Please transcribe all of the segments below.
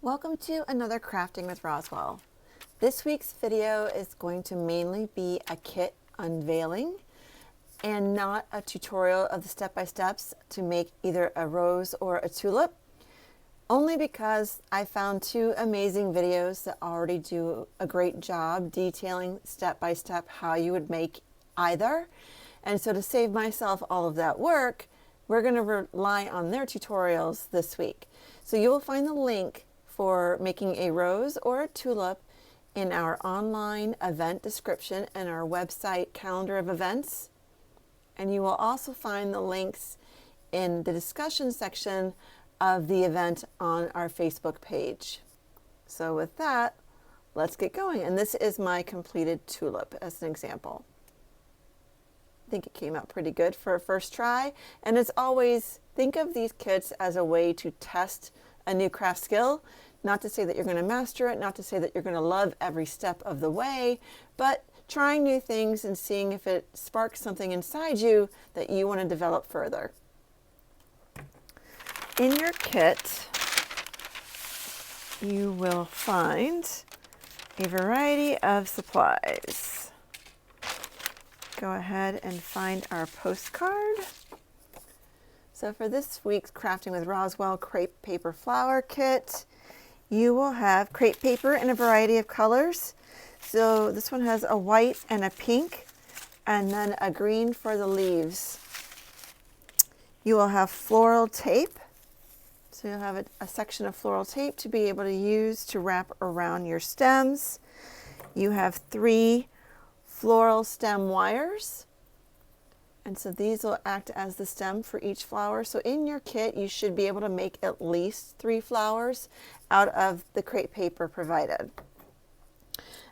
Welcome to another Crafting with Roswell. This week's video is going to mainly be a kit unveiling and not a tutorial of the step-by-steps to make either a rose or a tulip, only because I found two amazing videos that already do a great job detailing step-by-step how you would make either. And so to save myself all of that work, we're going to rely on their tutorials this week. So you will find the link for making a rose or a tulip in our online event description and our website calendar of events. And you will also find the links in the discussion section of the event on our Facebook page. So with that, let's get going. And this is my completed tulip as an example. I think it came out pretty good for a first try. And as always, think of these kits as a way to test a new craft skill. Not to say that you're going to master it, not to say that you're going to love every step of the way, but trying new things and seeing if it sparks something inside you that you want to develop further. In your kit, you will find a variety of supplies. Go ahead and find our postcard. So for this week's Crafting with Roswell Crepe Paper Flower Kit, you will have crepe paper in a variety of colors. So this one has a white and a pink, and then a green for the leaves. You will have floral tape. So you'll have a section of floral tape to be able to use to wrap around your stems. You have 3 floral stem wires. And so these will act as the stem for each flower. So in your kit, you should be able to make at least 3 flowers out of the crepe paper provided.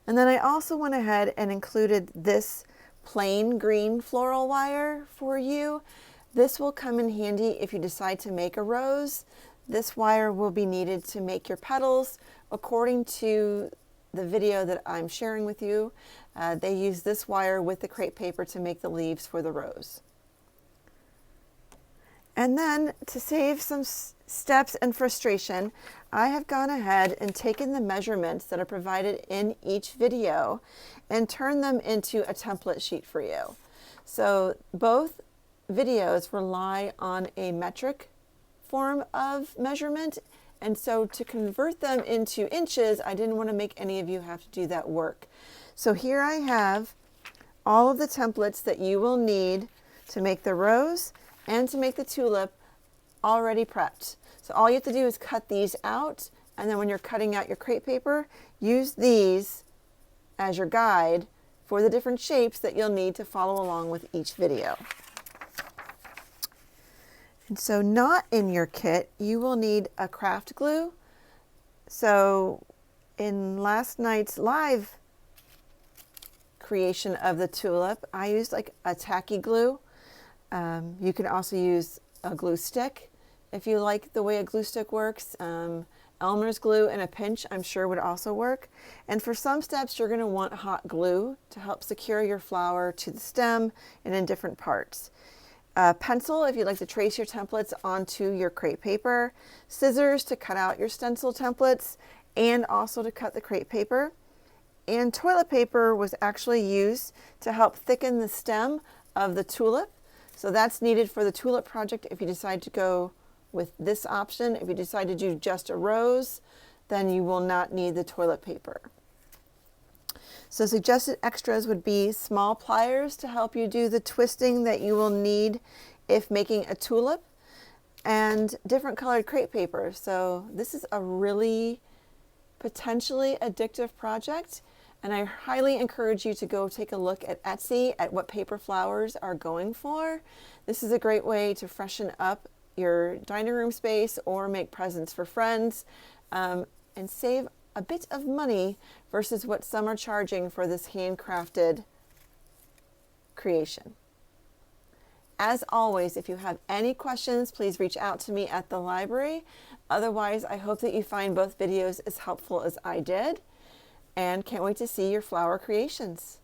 And then I also went ahead and included this plain green floral wire for you. This will come in handy if you decide to make a rose. This wire will be needed to make your petals. According to the video that I'm sharing with you, they use this wire with the crepe paper to make the leaves for the rose. And then to save some steps and frustration, I have gone ahead and taken the measurements that are provided in each video and turned them into a template sheet for you. So both videos rely on a metric form of measurement, and so to convert them into inches, I didn't want to make any of you have to do that work. So here I have all of the templates that you will need to make the rose and to make the tulip already prepped. So all you have to do is cut these out, and then when you're cutting out your crepe paper, use these as your guide for the different shapes that you'll need to follow along with each video. And so not in your kit, you will need a craft glue. So in last night's live creation of the tulip, I used like a tacky glue. You can also use a glue stick if you like the way a glue stick works. Elmer's glue and a pinch I'm sure would also work. And for some steps you're going to want hot glue to help secure your flower to the stem and in different parts. Pencil if you'd like to trace your templates onto your crepe paper. Scissors to cut out your stencil templates and also to cut the crepe paper. And toilet paper was actually used to help thicken the stem of the tulip. So that's needed for the tulip project if you decide to go with this option. If you decide to do just a rose, then you will not need the toilet paper. So suggested extras would be small pliers to help you do the twisting that you will need if making a tulip, and different colored crepe paper. So this is a really potentially addictive project, and I highly encourage you to go take a look at Etsy at what paper flowers are going for. This is a great way to freshen up your dining room space or make presents for friends, and save a bit of money versus what some are charging for this handcrafted creation. As always, if you have any questions, please reach out to me at the library. Otherwise, I hope that you find both videos as helpful as I did, and can't wait to see your flower creations.